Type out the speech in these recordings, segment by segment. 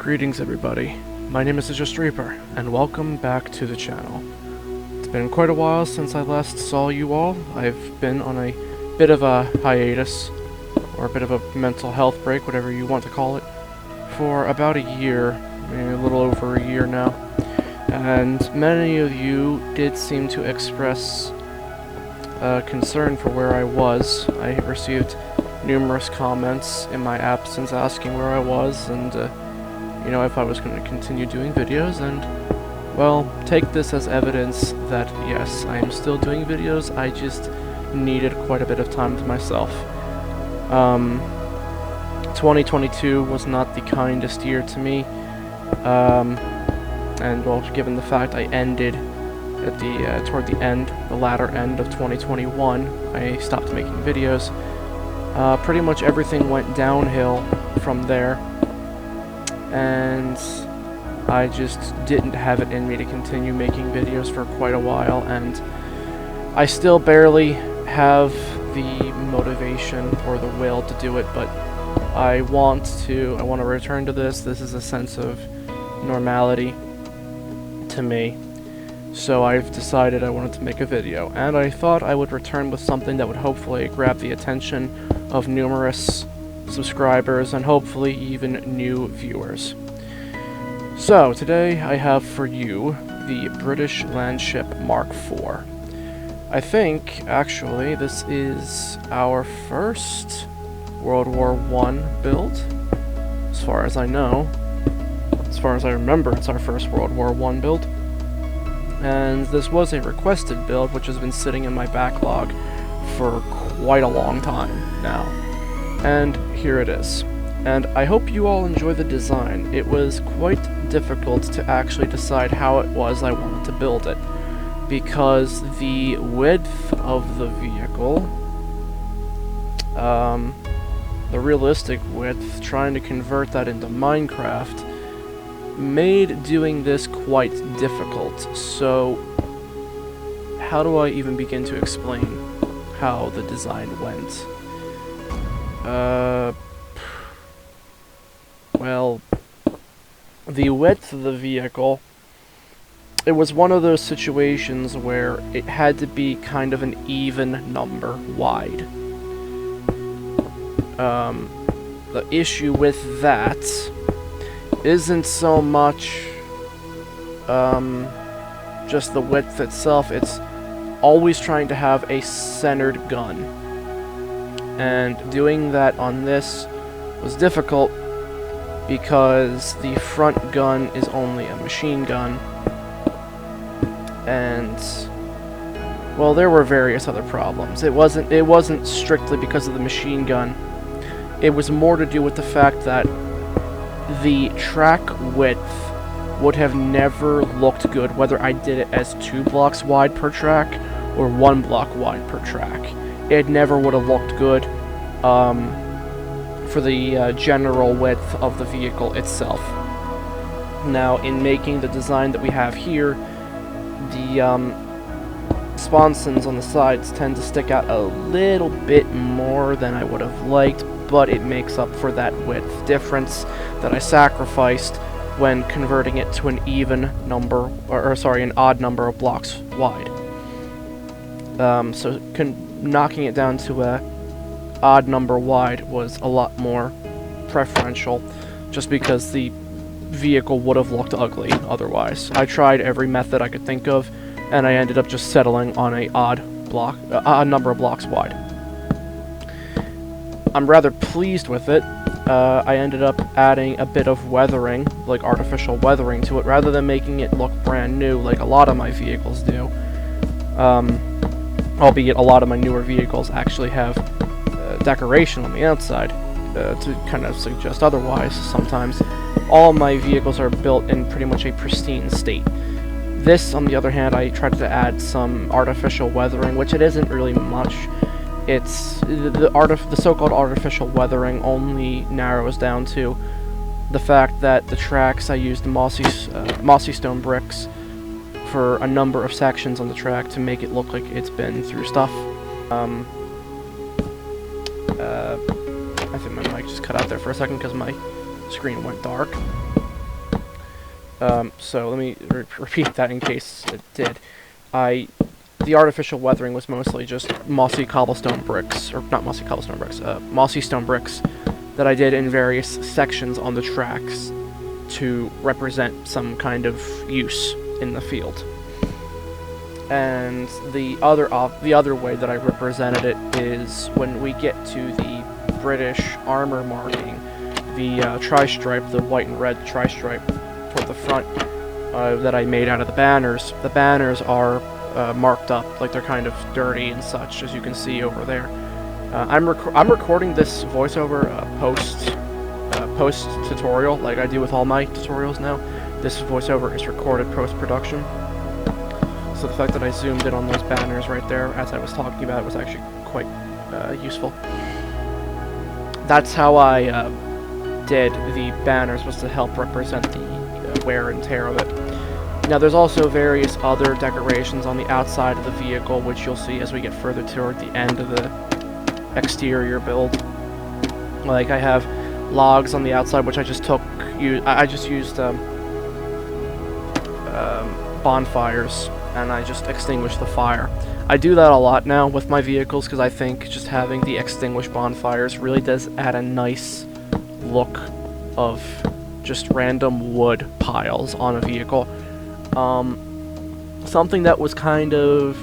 Greetings everybody, my name is TheJustReaper, and welcome back to the channel. It's been quite a while since I last saw you all. I've been on a bit of a hiatus, or a bit of a mental health break, whatever you want to call it, for about a year, maybe a little over a year now. And many of you did seem to express concern for where I was. I received numerous comments in my absence asking where I was and you know, if I was going to continue doing videos, and well, take this as evidence that yes, I am still doing videos. I just needed quite a bit of time to myself. 2022 was not the kindest year to me, and well, given the fact I ended at the toward the latter end of 2021, I stopped making videos. Pretty much everything went downhill from there, and I just didn't have it in me to continue making videos for quite a while, and I still barely have the motivation or the will to do it, but I want to return to this. This is a sense of normality to me, so I've decided I wanted to make a video, and I thought I would return with something that would hopefully grab the attention of numerous subscribers and hopefully even new viewers. So today I have for you the British Landship Mark IV. I think actually this is our first World War I build, as far as I know. As far as I remember, it's our first World War I build, and this was a requested build which has been sitting in my backlog for quite a long time now. And here it is. And I hope you all enjoy the design. It was quite difficult to actually decide how it was I wanted to build it, because the width of the vehicle, the realistic width, trying to convert that into Minecraft, made doing this quite difficult. So how do I even begin to explain how the design went? Well, the width of the vehicle, it was one of those situations where it had to be kind of an even number wide. The issue with that isn't so much just the width itself, it's always trying to have a centered gun. And doing that on this was difficult because the front gun is only a machine gun, and well, there were various other problems. It wasn't strictly because of the machine gun. It was more to do with the fact that the track width would have never looked good whether I did it as 2 blocks wide per track or 1 block wide per track. It never would have looked good for the general width of the vehicle itself. Now, in making the design that we have here, the sponsons on the sides tend to stick out a little bit more than I would have liked, but it makes up for that width difference that I sacrificed when converting it to an even number, or sorry, an odd number of blocks wide. So knocking it down to a odd number wide was a lot more preferential, just because the vehicle would have looked ugly otherwise. I tried every method I could think of, and I ended up just settling on a odd number of blocks wide. I'm rather pleased with it. I ended up adding a bit of weathering, like artificial weathering, to it, rather than making it look brand new like a lot of my vehicles do. Albeit a lot of my newer vehicles actually have decoration on the outside to kind of suggest otherwise sometimes. All my vehicles are built in pretty much a pristine state. This, on the other hand, I tried to add some artificial weathering, which it isn't really much. It's the so-called artificial weathering only narrows down to the fact that the tracks, I used mossy stone bricks for a number of sections on the track to make it look like it's been through stuff. I think my mic just cut out there for a second because my screen went dark. So let me repeat that in case it did. The artificial weathering was mostly just mossy cobblestone bricks, or not mossy cobblestone bricks, mossy stone bricks that I did in various sections on the tracks to represent some kind of use in the field. And the other way that I represented it is when we get to the British armor marking, the tri-stripe, the white and red tri-stripe toward the front that I made out of the banners. The banners are marked up, like they're kind of dirty and such, as you can see over there. I'm recording this voiceover post tutorial, like I do with all my tutorials now. This voiceover is recorded post-production. So the fact that I zoomed in on those banners right there as I was talking about it was actually quite useful. That's how I did the banners, was to help represent the wear and tear of it. Now there's also various other decorations on the outside of the vehicle, which you'll see as we get further toward the end of the exterior build. Like I have logs on the outside, which I just took. I just used bonfires, and I just extinguished the fire. I do that a lot now with my vehicles because I think just having the extinguished bonfires really does add a nice look of just random wood piles on a vehicle. Something that was kind of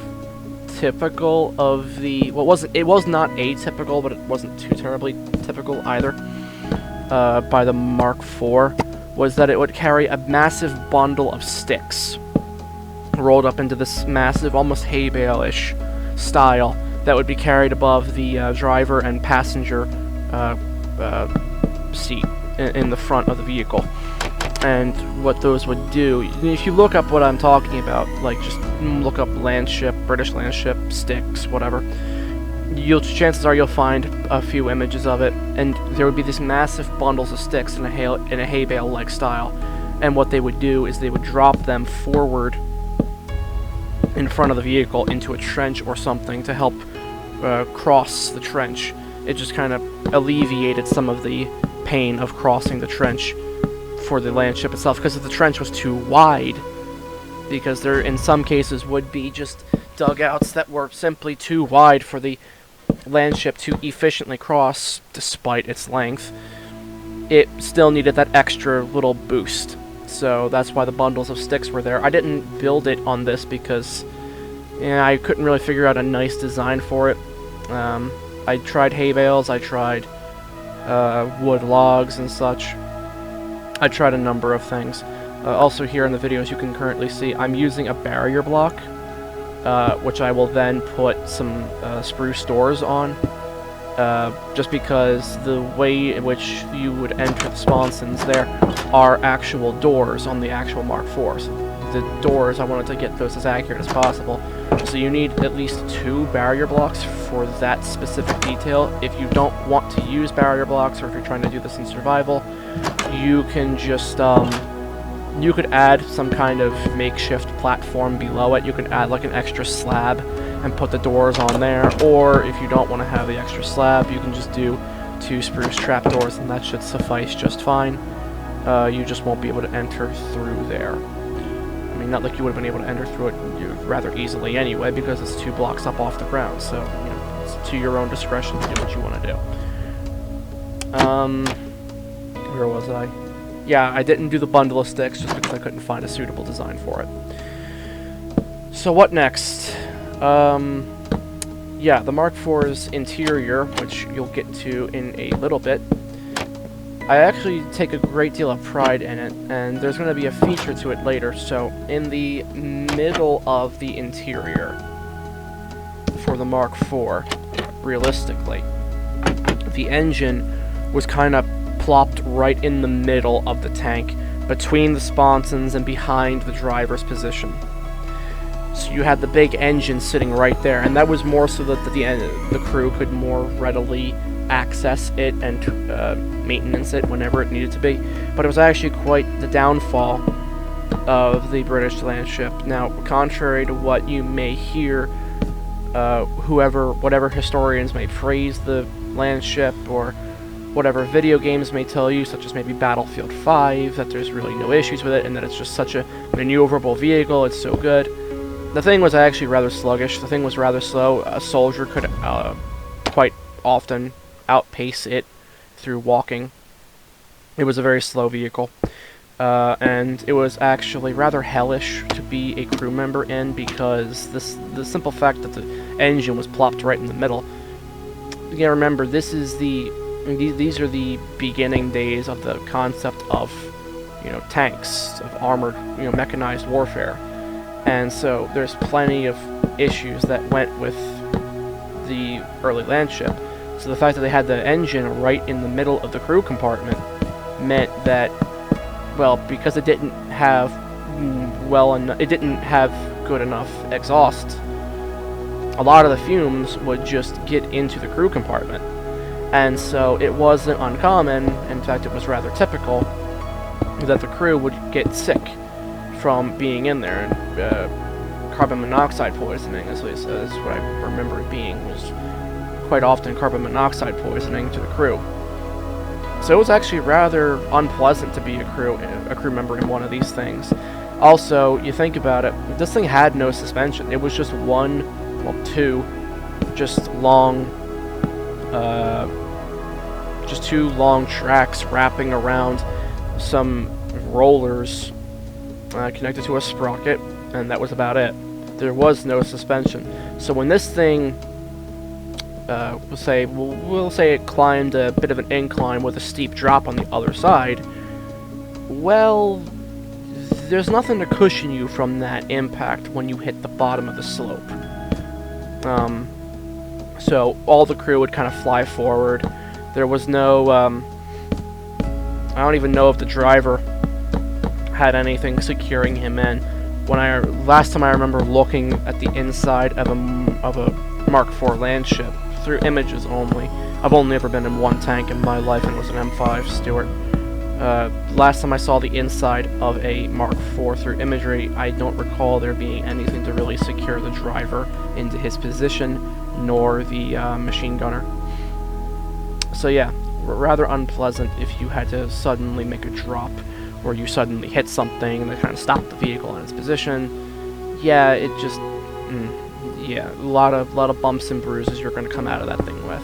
typical of the, well, it was not atypical, but it wasn't too terribly typical either, by the Mark IV, was that it would carry a massive bundle of sticks rolled up into this massive, almost hay bale-ish style that would be carried above the driver and passenger seat in the front of the vehicle. And what those would do, if you look up what I'm talking about, like just look up Landship, British Landship, sticks, whatever, chances are you'll find a few images of it, and there would be these massive bundles of sticks in a hay bale-like style. And what they would do is they would drop them forward in front of the vehicle into a trench or something to help cross the trench. It just kind of alleviated some of the pain of crossing the trench for the Landship itself, because if the trench was too wide, because there in some cases would be just dugouts that were simply too wide for the Landship to efficiently cross despite its length, it still needed that extra little boost. So that's why the bundles of sticks were there. I didn't build it on this because I couldn't really figure out a nice design for it. I tried hay bales, I tried wood logs and such. I tried a number of things. Also here in the videos you can currently see I'm using a barrier block, which I will then put some spruce doors on. Just because the way in which you would enter the sponsons there are actual doors on the actual Mark IVs. The doors, I wanted to get those as accurate as possible. So you need at least 2 barrier blocks for that specific detail. If you don't want to use barrier blocks, or if you're trying to do this in survival, you can just, you could add some kind of makeshift platform below it. You could add like an extra slab and put the doors on there, or if you don't want to have the extra slab, you can just do 2 spruce trapdoors, and that should suffice just fine. You just won't be able to enter through there. I mean, not like you would have been able to enter through it rather easily anyway, because it's 2 blocks up off the ground, so, you know, it's to your own discretion to do what you want to do. Where was I? Yeah, I didn't do the bundle of sticks just because I couldn't find a suitable design for it. So what next? Yeah, the Mark IV's interior, which you'll get to in a little bit, I actually take a great deal of pride in it, and there's going to be a feature to it later. So, in the middle of the interior for the Mark IV, realistically, the engine was kind of plopped right in the middle of the tank, between the sponsons and behind the driver's position. So you had the big engine sitting right there, and that was more so that the crew could more readily access it and maintenance it whenever it needed to be. But it was actually quite the downfall of the British Landship. Now, contrary to what you may hear, whatever historians may praise the Landship or whatever video games may tell you, such as maybe Battlefield 5, that there's really no issues with it, and that it's just such a maneuverable vehicle, it's so good. The thing was actually rather sluggish. The thing was rather slow. A soldier could quite often outpace it through walking. It was a very slow vehicle. And it was actually rather hellish to be a crew member in, because the simple fact that the engine was plopped right in the middle. You gotta remember, these are the beginning days of the concept of, tanks, of armored, mechanized warfare. And so there's plenty of issues that went with the early Landship. So the fact that they had the engine right in the middle of the crew compartment meant that, well, because it didn't have good enough exhaust, a lot of the fumes would just get into the crew compartment. And so it wasn't uncommon, in fact it was rather typical, that the crew would get sick from being in there. And carbon monoxide poisoning, as what I remember it being, was quite often carbon monoxide poisoning to the crew. So it was actually rather unpleasant to be a crew member in one of these things. Also, you think about it, this thing had no suspension. It was just two long tracks wrapping around some rollers connected to a sprocket, and that was about it. There was no suspension. So when this thing, we'll say it climbed a bit of an incline with a steep drop on the other side, well, there's nothing to cushion you from that impact when you hit the bottom of the slope. So all the crew would kind of fly forward. There was no, I don't even know if the driver had anything securing him in. Last time I remember looking at the inside of a Mark IV Landship through images only. I've only ever been in one tank in my life, and it was an M5 Stuart. Last time I saw the inside of a Mark IV through imagery, I don't recall there being anything to really secure the driver into his position, nor the machine gunner. So yeah, rather unpleasant if you had to suddenly make a drop, or you suddenly hit something and they kind of stopped the vehicle in its position. Yeah, it just, yeah, a lot of bumps and bruises you're going to come out of that thing with.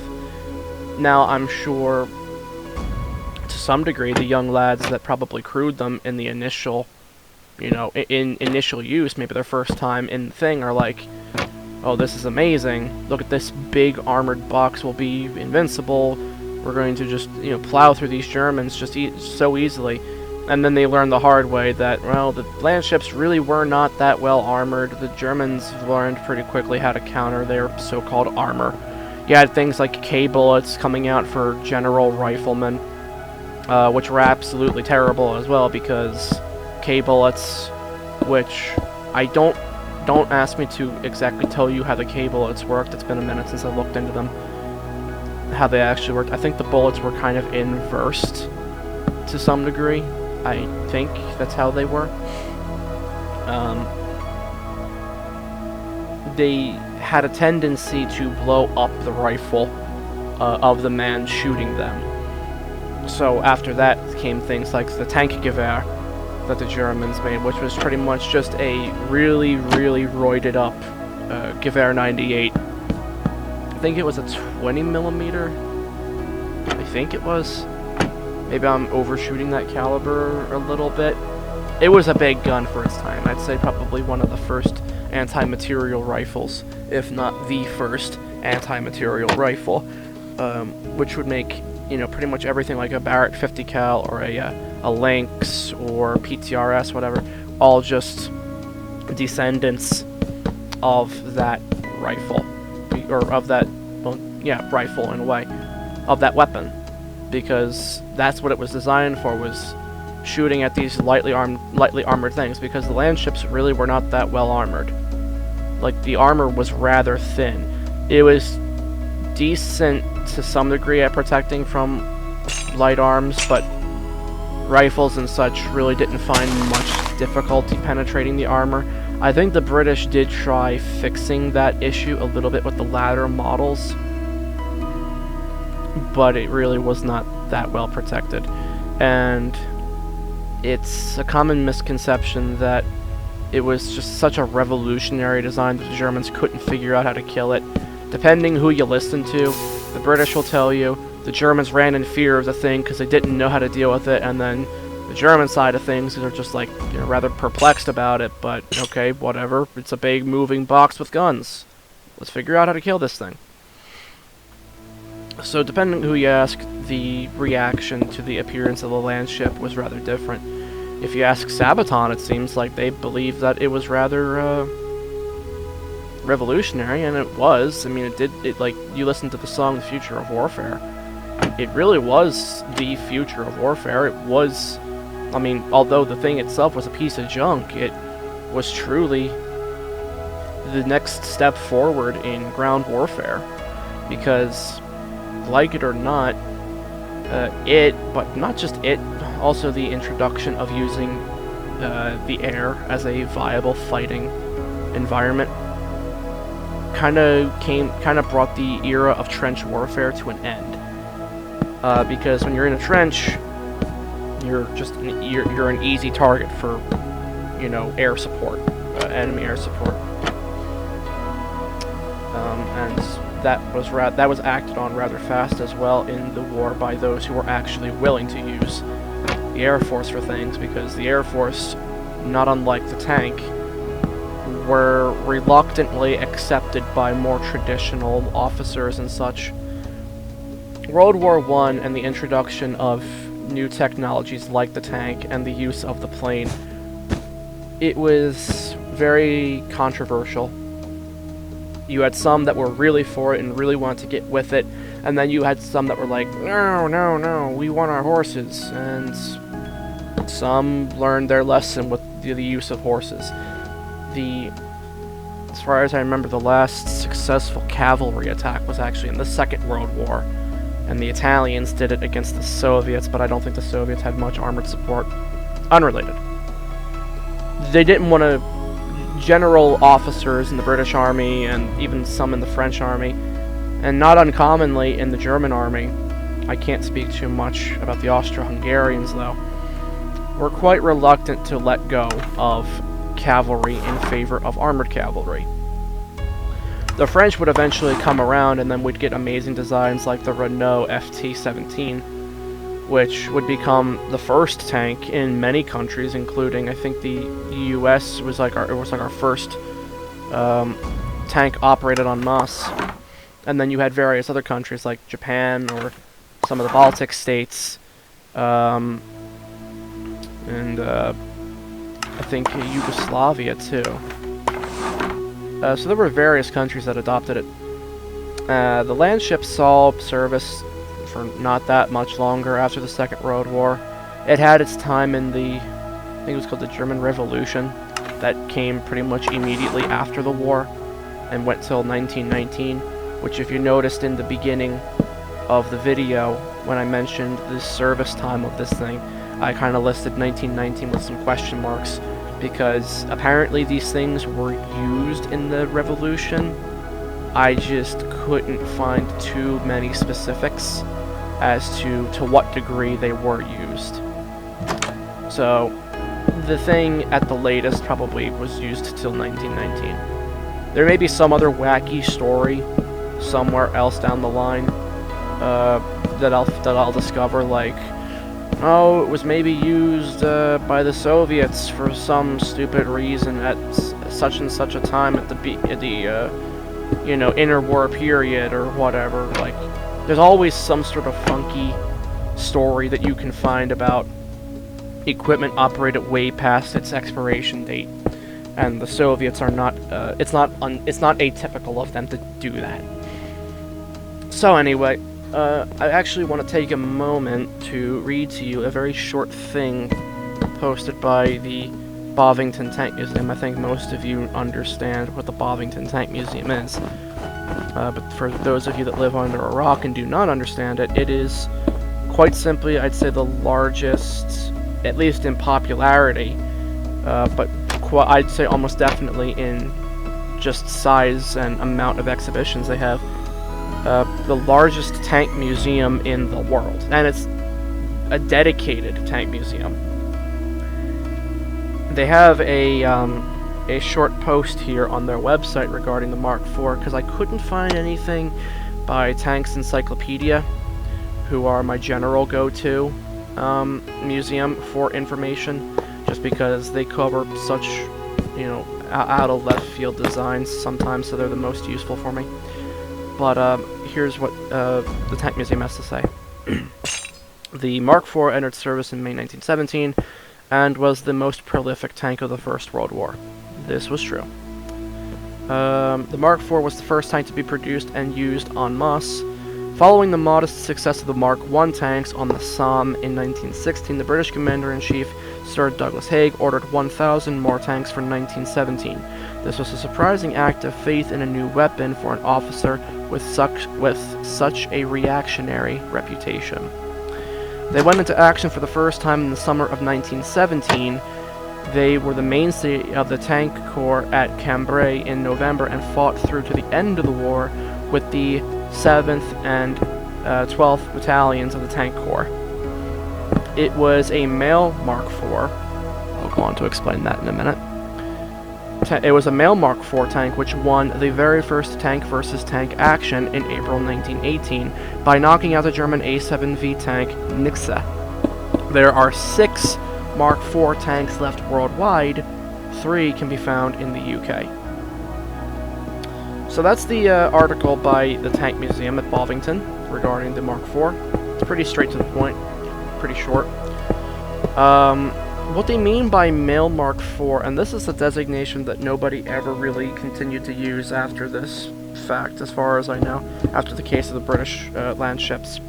Now, I'm sure, to some degree, the young lads that probably crewed them in the initial, in initial use, maybe their first time in the thing, are like, oh, this is amazing. Look at this big armored box. We'll be invincible. We're going to just, plow through these Germans just so easily. And then they learned the hard way that, well, the Landships really were not that well armored. The Germans learned pretty quickly how to counter their so-called armor. You had things like K-bullets coming out for general riflemen, which were absolutely terrible as well, because K-bullets, which I don't ask me to exactly tell you how the K-bullets worked. It's been a minute since I looked into them, how they actually worked. I think the bullets were kind of inversed to some degree. I think that's how they were. They had a tendency to blow up the rifle of the man shooting them. So after that came things like the tank Gewehr that the Germans made, which was pretty much just a really, really roided up Gewehr 98. I think it was a 20mm. I think it was. Maybe I'm overshooting that caliber a little bit. It was a big gun for its time. I'd say probably one of the first anti-material rifles, if not the first anti-material rifle, which would make, pretty much everything like a Barrett 50 cal or a Lynx or PTRS, whatever, all just descendants of that rifle, or of that, well, yeah, rifle in a way, of that weapon. Because that's what it was designed for, was shooting at these lightly armored things, because the Landships really were not that well armored. Like, the armor was rather thin. It was decent to some degree at protecting from light arms, but rifles and such really didn't find much difficulty penetrating the armor. I think the British did try fixing that issue a little bit with the latter models. but it really was not that well protected. And it's a common misconception that it was just such a revolutionary design that the Germans couldn't figure out how to kill it. Depending who you listen to, the British will tell you the Germans ran in fear of the thing because they didn't know how to deal with it, and then the German side of things are just like, you know, rather perplexed about it, but okay, whatever. It's a big moving box with guns. Let's figure out how to kill this thing. So depending who you ask, the reaction to the appearance of the Landship was rather different. If you ask Sabaton, it seems like they believed that it was rather revolutionary, and it was. I mean, like, you listen to the song The Future of Warfare, it really was the future of warfare. It was, I mean, although the thing itself was a piece of junk, it was truly the next step forward in ground warfare, because, like it or not, but not just it, also the introduction of using the air as a viable fighting environment kind of brought the era of trench warfare to an end. Because when you're in a trench, you're an easy target for, you know, air support, enemy air support, and that was acted on rather fast as well in the war by those who were actually willing to use the Air Force for things, because the Air Force, not unlike the tank, were reluctantly accepted by more traditional officers and such. World War I and the introduction of new technologies like the tank and the use of the plane, it was very controversial. You had some that were really for it and really wanted to get with it, and then you had some that were like, no, we want our horses, and some learned their lesson with the use of horses. As far as I remember, the last successful cavalry attack was actually in the Second World War, and the Italians did it against the Soviets, but I don't think the Soviets had much armored support. Unrelated. They didn't want to. General officers in the British Army, and even some in the French Army, and not uncommonly in the German Army, I can't speak too much about the Austro-Hungarians though, were quite reluctant to let go of cavalry in favor of armored cavalry. The French would eventually come around, and then we'd get amazing designs like the Renault FT-17, which would become the first tank in many countries, including, I think, the U.S. was like our first tank operated en masse. And then you had various other countries like Japan or some of the Baltic states, and I think Yugoslavia too. So there were various countries that adopted it. The Landship saw service for not that much longer after the Second World War. It had its time in I think it was called the German Revolution, that came pretty much immediately after the war and went till 1919, which, if you noticed in the beginning of the video when I mentioned the service time of this thing, I kind of listed 1919 with some question marks, because apparently these things were used in the Revolution. I just couldn't find too many specifics as to what degree they were used. So, the thing at the latest probably was used till 1919. There may be some other wacky story somewhere else down the line that I'll discover, like, oh, it was maybe used by the Soviets for some stupid reason at such and such a time at the you know, interwar period or whatever. Like, there's always some sort of funky story that you can find about equipment operated way past its expiration date, and the Soviets are not. It's not atypical of them to do that. So anyway, I actually want to take a moment to read to you a very short thing posted by the Bovington Tank Museum. I think most of you understand what the Bovington Tank Museum is. But for those of you that live under a rock and do not understand it, it is quite simply, I'd say, the largest, at least in popularity, but I'd say almost definitely in just size and amount of exhibitions they have, the largest tank museum in the world, and it's a dedicated tank museum. They have a short post here on their website regarding the Mark IV, because I couldn't find anything by Tanks Encyclopedia, who are my general go-to museum for information, just because they cover such, you know, out of left field designs sometimes, so they're the most useful for me. But here's what the Tank Museum has to say. The Mark IV entered service in May 1917 and was the most prolific tank of the First World War. This was true. The Mark IV was the first tank to be produced and used en masse. Following the modest success of the Mark I tanks on the Somme in 1916, the British Commander-in-Chief, Sir Douglas Haig, ordered 1,000 more tanks for 1917. This was a surprising act of faith in a new weapon for an officer with such a reactionary reputation. They went into action for the first time in the summer of 1917. They were the mainstay of the tank corps at Cambrai in November and fought through to the end of the war with the 7th and 12th Battalions of the Tank Corps. It was a male Mark IV. I'll go on to explain that in a minute. It was a male Mark IV tank which won the very first tank versus tank action in April 1918 by knocking out the German A7V tank Nixe. There are 6 Mark IV tanks left worldwide. 3 can be found in the UK. So that's the article by the Tank Museum at Bovington regarding the Mark IV. It's pretty straight to the point, pretty short. What they mean by male Mark IV, and this is a designation that nobody ever really continued to use after this fact, as far as I know, after the case of the British Landships.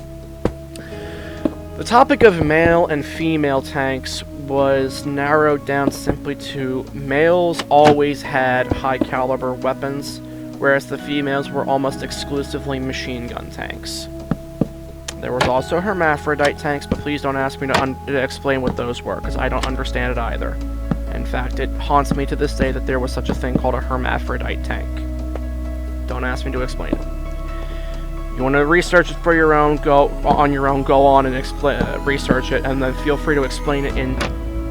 The topic of male and female tanks was narrowed down simply to males always had high-caliber weapons, whereas the females were almost exclusively machine gun tanks. There was also hermaphrodite tanks, but please don't ask me to explain what those were, because I don't understand it either. In fact, it haunts me to this day that there was such a thing called a hermaphrodite tank. Don't ask me to explain it. You want to research it for your own, go on and research it, and then feel free to explain it in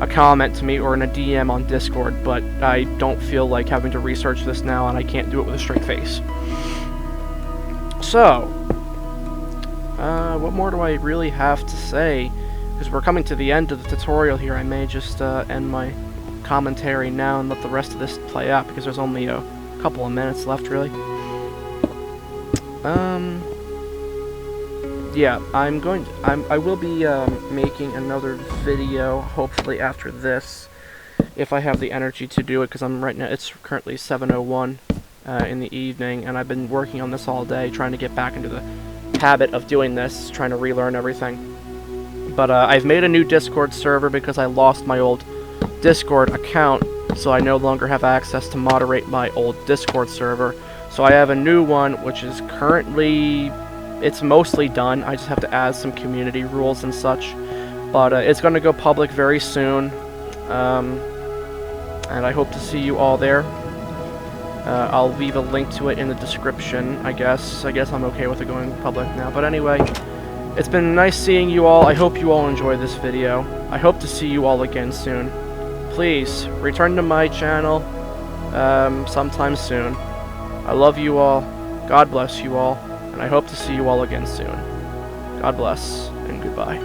a comment to me or in a DM on Discord, but I don't feel like having to research this now, and I can't do it with a straight face. So, what more do I really have to say? Because we're coming to the end of the tutorial here. I may just end my commentary now and let the rest of this play out, because there's only a couple of minutes left, really. Yeah, I will be making another video, hopefully after this, if I have the energy to do it, because right now, it's currently 7:01 in the evening, and I've been working on this all day, trying to get back into the habit of doing this, trying to relearn everything. But I've made a new Discord server because I lost my old Discord account, so I no longer have access to moderate my old Discord server. So I have a new one, which is currently, it's mostly done. I just have to add some community rules and such. But it's going to go public very soon, and I hope to see you all there. I'll leave a link to it in the description, I guess. I guess I'm okay with it going public now. But anyway, it's been nice seeing you all. I hope you all enjoyed this video. I hope to see you all again soon. Please, return to my channel sometime soon. I love you all. God bless you all. And I hope to see you all again soon. God bless, and goodbye.